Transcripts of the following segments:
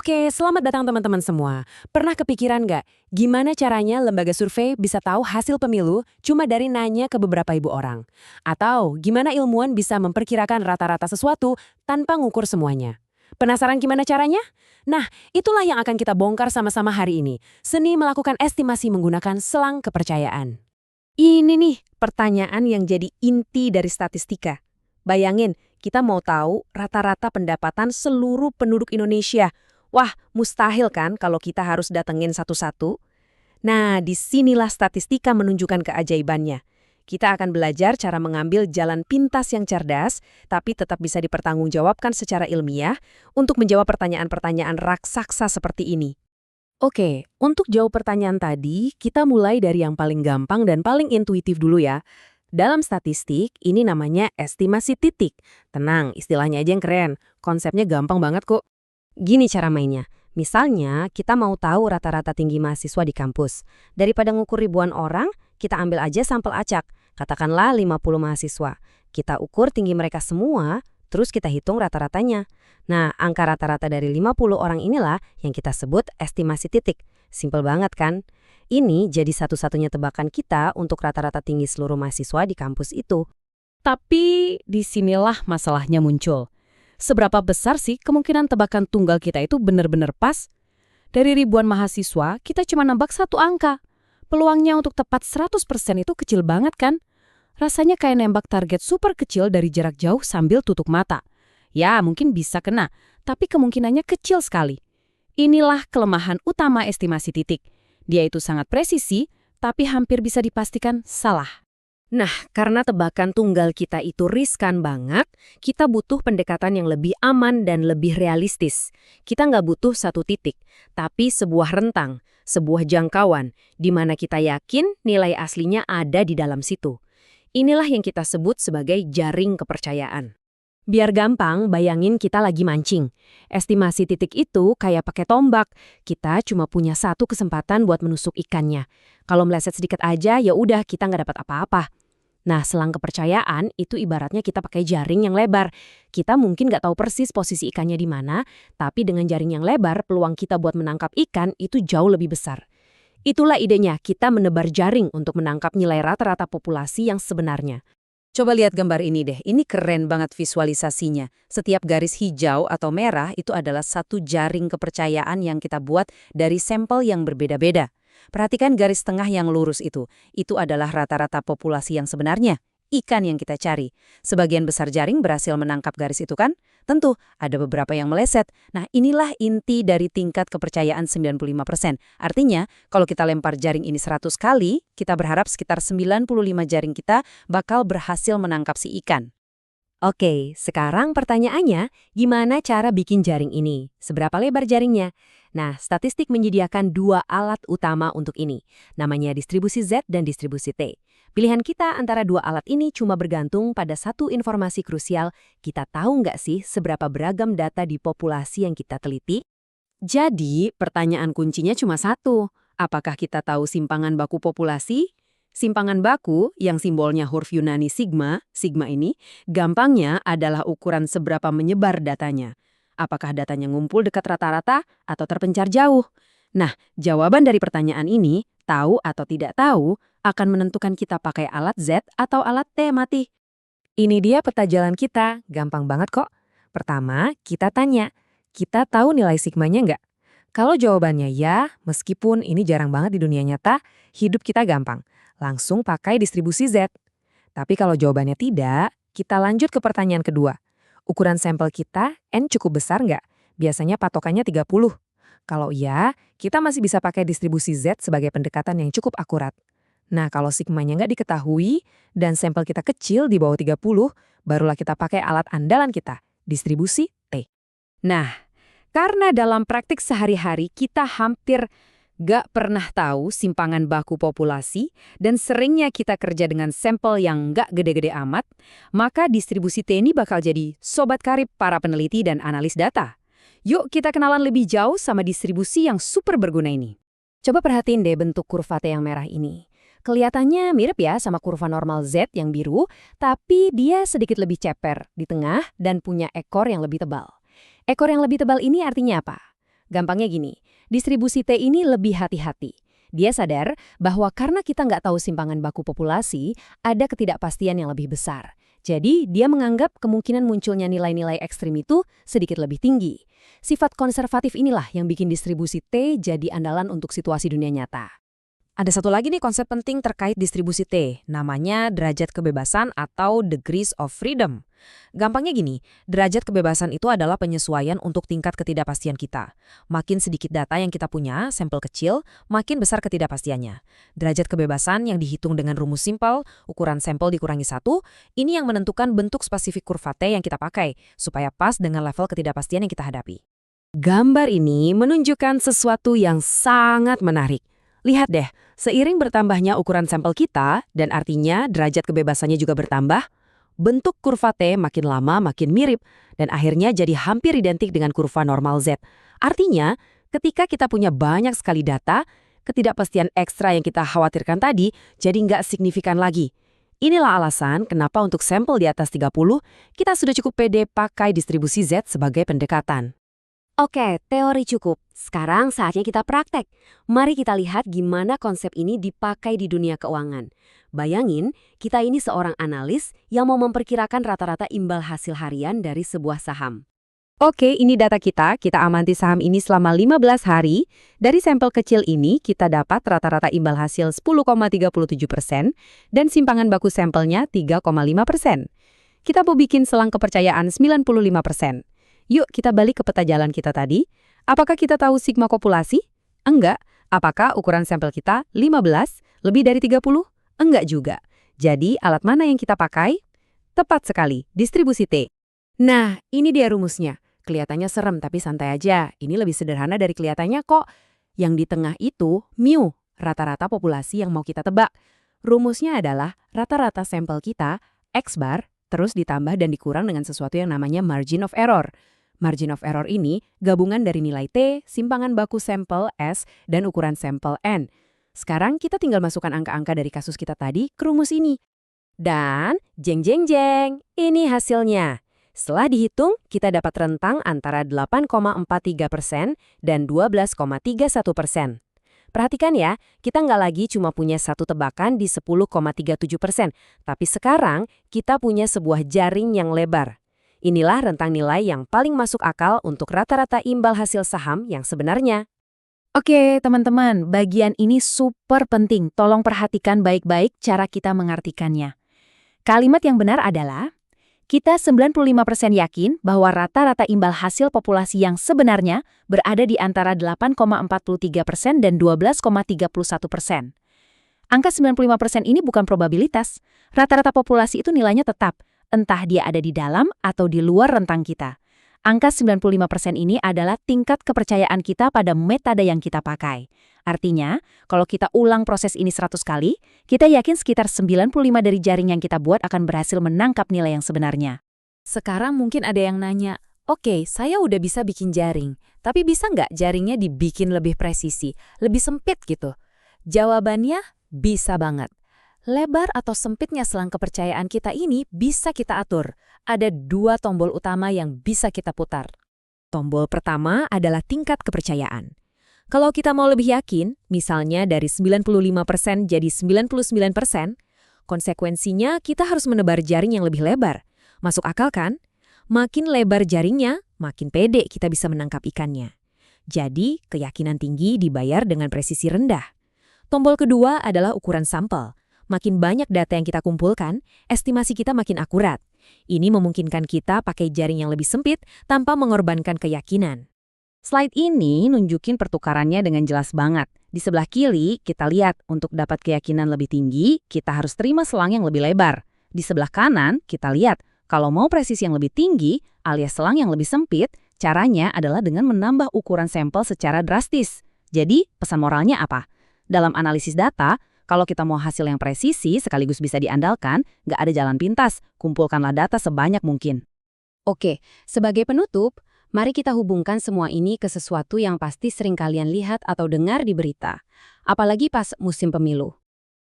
Oke, selamat datang teman-teman semua. Pernah kepikiran nggak, gimana caranya lembaga survei bisa tahu hasil pemilu cuma dari nanya ke beberapa ibu orang? Atau gimana ilmuwan bisa memperkirakan rata-rata sesuatu tanpa ngukur semuanya? Penasaran gimana caranya? Nah, itulah yang akan kita bongkar sama-sama hari ini. Seni melakukan estimasi menggunakan selang kepercayaan. Ini nih pertanyaan yang jadi inti dari statistika. Bayangin, kita mau tahu rata-rata pendapatan seluruh penduduk Indonesia. Wah, mustahil kan kalau kita harus datengin satu-satu? Nah, disinilah statistika menunjukkan keajaibannya. Kita akan belajar cara mengambil jalan pintas yang cerdas, tapi tetap bisa dipertanggungjawabkan secara ilmiah untuk menjawab pertanyaan-pertanyaan raksasa seperti ini. Oke, untuk jawab pertanyaan tadi, kita mulai dari yang paling gampang dan paling intuitif dulu ya. Dalam statistik, ini namanya estimasi titik. Tenang, istilahnya aja yang keren. Konsepnya gampang banget kok. Gini cara mainnya. Misalnya, kita mau tahu rata-rata tinggi mahasiswa di kampus. Daripada ngukur ribuan orang, kita ambil aja sampel acak. Katakanlah 50 mahasiswa. Kita ukur tinggi mereka semua, terus kita hitung rata-ratanya. Nah, angka rata-rata dari 50 orang inilah yang kita sebut estimasi titik. Simpel banget kan? Ini jadi satu-satunya tebakan kita untuk rata-rata tinggi seluruh mahasiswa di kampus itu. Tapi disinilah masalahnya muncul. Seberapa besar sih kemungkinan tebakan tunggal kita itu benar-benar pas? Dari ribuan mahasiswa, kita cuma nembak satu angka. Peluangnya untuk tepat 100% itu kecil banget kan? Rasanya kayak nembak target super kecil dari jarak jauh sambil tutup mata. Ya, mungkin bisa kena, tapi kemungkinannya kecil sekali. Inilah kelemahan utama estimasi titik. Dia itu sangat presisi, tapi hampir bisa dipastikan salah. Nah, karena tebakan tunggal kita itu riskan banget, kita butuh pendekatan yang lebih aman dan lebih realistis. Kita nggak butuh satu titik, tapi sebuah rentang, sebuah jangkauan, di mana kita yakin nilai aslinya ada di dalam situ. Inilah yang kita sebut sebagai jaring kepercayaan. Biar gampang, bayangin kita lagi mancing. Estimasi titik itu kayak pakai tombak. Kita cuma punya satu kesempatan buat menusuk ikannya. Kalau meleset sedikit aja, ya udah kita nggak dapat apa-apa. Nah, selang kepercayaan itu ibaratnya kita pakai jaring yang lebar. Kita mungkin nggak tahu persis posisi ikannya di mana, tapi dengan jaring yang lebar, peluang kita buat menangkap ikan itu jauh lebih besar. Itulah idenya, kita menebar jaring untuk menangkap nilai rata-rata populasi yang sebenarnya. Coba lihat gambar ini deh, ini keren banget visualisasinya. Setiap garis hijau atau merah itu adalah satu jaring kepercayaan yang kita buat dari sampel yang berbeda-beda. Perhatikan garis tengah yang lurus itu adalah rata-rata populasi yang sebenarnya, ikan yang kita cari. Sebagian besar jaring berhasil menangkap garis itu kan? Tentu, ada beberapa yang meleset. Nah, inilah inti dari tingkat kepercayaan 95%. Artinya, kalau kita lempar jaring ini 100 kali, kita berharap sekitar 95 jaring kita bakal berhasil menangkap si ikan. Oke, sekarang pertanyaannya, gimana cara bikin jaring ini? Seberapa lebar jaringnya? Nah, statistik menyediakan dua alat utama untuk ini. Namanya distribusi Z dan distribusi T. Pilihan kita antara dua alat ini cuma bergantung pada satu informasi krusial. Kita tahu nggak sih seberapa beragam data di populasi yang kita teliti? Jadi, pertanyaan kuncinya cuma satu. Apakah kita tahu simpangan baku populasi? Simpangan baku, yang simbolnya huruf Yunani sigma ini, gampangnya adalah ukuran seberapa menyebar datanya. Apakah datanya ngumpul dekat rata-rata atau terpencar jauh? Nah, jawaban dari pertanyaan ini, tahu atau tidak tahu, akan menentukan kita pakai alat Z atau alat T mati. Ini dia peta jalan kita, gampang banget kok. Pertama, kita tanya, kita tahu nilai sigmanya nggak? Kalau jawabannya ya, meskipun ini jarang banget di dunia nyata, hidup kita gampang. Langsung pakai distribusi Z. Tapi kalau jawabannya tidak, kita lanjut ke pertanyaan kedua. Ukuran sampel kita, N cukup besar nggak? Biasanya patokannya 30. Kalau iya, kita masih bisa pakai distribusi Z sebagai pendekatan yang cukup akurat. Nah, kalau sigmanya nggak diketahui dan sampel kita kecil di bawah 30, barulah kita pakai alat andalan kita, distribusi T. Nah, karena dalam praktik sehari-hari kita hampir gak pernah tahu simpangan baku populasi dan seringnya kita kerja dengan sampel yang gak gede-gede amat, maka distribusi T ini bakal jadi sobat karib para peneliti dan analis data. Yuk kita kenalan lebih jauh sama distribusi yang super berguna ini. Coba perhatiin deh bentuk kurva T yang merah ini. Kelihatannya mirip ya sama kurva normal Z yang biru, tapi dia sedikit lebih ceper di tengah dan punya ekor yang lebih tebal. Ekor yang lebih tebal ini artinya apa? Gampangnya gini, distribusi T ini lebih hati-hati. Dia sadar bahwa karena kita nggak tahu simpangan baku populasi, ada ketidakpastian yang lebih besar. Jadi, dia menganggap kemungkinan munculnya nilai-nilai ekstrim itu sedikit lebih tinggi. Sifat konservatif inilah yang bikin distribusi T jadi andalan untuk situasi dunia nyata. Ada satu lagi nih konsep penting terkait distribusi T, namanya derajat kebebasan atau degrees of freedom. Gampangnya gini, derajat kebebasan itu adalah penyesuaian untuk tingkat ketidakpastian kita. Makin sedikit data yang kita punya, sampel kecil, makin besar ketidakpastiannya. Derajat kebebasan yang dihitung dengan rumus simpel, ukuran sampel dikurangi 1, ini yang menentukan bentuk spesifik kurva T yang kita pakai, supaya pas dengan level ketidakpastian yang kita hadapi. Gambar ini menunjukkan sesuatu yang sangat menarik. Lihat deh, seiring bertambahnya ukuran sampel kita, dan artinya derajat kebebasannya juga bertambah, bentuk kurva T makin lama makin mirip, dan akhirnya jadi hampir identik dengan kurva normal Z. Artinya, ketika kita punya banyak sekali data, ketidakpastian ekstra yang kita khawatirkan tadi jadi nggak signifikan lagi. Inilah alasan kenapa untuk sampel di atas 30, kita sudah cukup pede pakai distribusi Z sebagai pendekatan. Oke, teori cukup. Sekarang saatnya kita praktek. Mari kita lihat gimana konsep ini dipakai di dunia keuangan. Bayangin, kita ini seorang analis yang mau memperkirakan rata-rata imbal hasil harian dari sebuah saham. Oke, ini data kita. Kita amati saham ini selama 15 hari. Dari sampel kecil ini, kita dapat rata-rata imbal hasil 10,37% dan simpangan baku sampelnya 3,5%. Kita mau bikin selang kepercayaan 95%. Yuk kita balik ke peta jalan kita tadi. Apakah kita tahu sigma populasi? Enggak. Apakah ukuran sampel kita 15? Lebih dari 30? Enggak juga. Jadi alat mana yang kita pakai? Tepat sekali, distribusi T. Nah, ini dia rumusnya. Kelihatannya serem tapi santai aja. Ini lebih sederhana dari kelihatannya kok. Yang di tengah itu mu, rata-rata populasi yang mau kita tebak. Rumusnya adalah rata-rata sampel kita, X bar, terus ditambah dan dikurang dengan sesuatu yang namanya margin of error. Margin of error ini gabungan dari nilai T, simpangan baku sampel S, dan ukuran sampel N. Sekarang kita tinggal masukkan angka-angka dari kasus kita tadi ke rumus ini. Dan jeng jeng jeng, ini hasilnya. Setelah dihitung, kita dapat rentang antara 8,43% dan 12,31%. Perhatikan ya, kita nggak lagi cuma punya satu tebakan di 10,37%, tapi sekarang kita punya sebuah jaring yang lebar. Inilah rentang nilai yang paling masuk akal untuk rata-rata imbal hasil saham yang sebenarnya. Oke, teman-teman, bagian ini super penting. Tolong perhatikan baik-baik cara kita mengartikannya. Kalimat yang benar adalah, kita 95% yakin bahwa rata-rata imbal hasil populasi yang sebenarnya berada di antara 8,43% dan 12,31%. Angka 95% ini bukan probabilitas. Rata-rata populasi itu nilainya tetap, entah dia ada di dalam atau di luar rentang kita. Angka 95% ini adalah tingkat kepercayaan kita pada metode yang kita pakai. Artinya, kalau kita ulang proses ini 100 kali, kita yakin sekitar 95 dari jaring yang kita buat akan berhasil menangkap nilai yang sebenarnya. Sekarang mungkin ada yang nanya, oke, saya udah bisa bikin jaring, tapi bisa nggak jaringnya dibikin lebih presisi, lebih sempit gitu? Jawabannya, bisa banget. Lebar atau sempitnya selang kepercayaan kita ini bisa kita atur. Ada 2 tombol utama yang bisa kita putar. Tombol pertama adalah tingkat kepercayaan. Kalau kita mau lebih yakin, misalnya dari 95% jadi 99%, konsekuensinya kita harus menebar jaring yang lebih lebar. Masuk akal kan? Makin lebar jaringnya, makin pede kita bisa menangkap ikannya. Jadi, keyakinan tinggi dibayar dengan presisi rendah. Tombol kedua adalah ukuran sampel. Makin banyak data yang kita kumpulkan, estimasi kita makin akurat. Ini memungkinkan kita pakai jaring yang lebih sempit tanpa mengorbankan keyakinan. Slide ini nunjukin pertukarannya dengan jelas banget. Di sebelah kiri, kita lihat untuk dapat keyakinan lebih tinggi, kita harus terima selang yang lebih lebar. Di sebelah kanan, kita lihat kalau mau presisi yang lebih tinggi, alias selang yang lebih sempit, caranya adalah dengan menambah ukuran sampel secara drastis. Jadi, pesan moralnya apa? Dalam analisis data, kalau kita mau hasil yang presisi sekaligus bisa diandalkan, nggak ada jalan pintas, kumpulkanlah data sebanyak mungkin. Oke, sebagai penutup, mari kita hubungkan semua ini ke sesuatu yang pasti sering kalian lihat atau dengar di berita. Apalagi pas musim pemilu.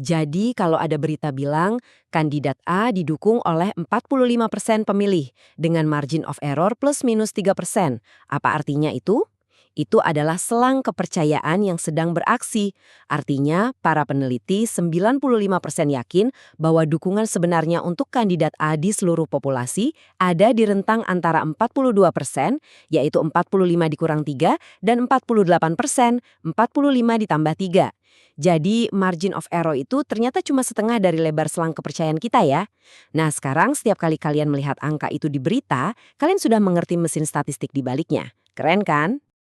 Jadi kalau ada berita bilang, kandidat A didukung oleh 45% pemilih dengan margin of error plus minus 3%. Apa artinya itu? Itu adalah selang kepercayaan yang sedang beraksi. Artinya, para peneliti 95% yakin bahwa dukungan sebenarnya untuk kandidat A di seluruh populasi ada di rentang antara 42%, yaitu 45 dikurang 3, dan 48%, 45 ditambah 3. Jadi, margin of error itu ternyata cuma setengah dari lebar selang kepercayaan kita ya. Nah, sekarang setiap kali kalian melihat angka itu di berita, kalian sudah mengerti mesin statistik di baliknya. Keren kan?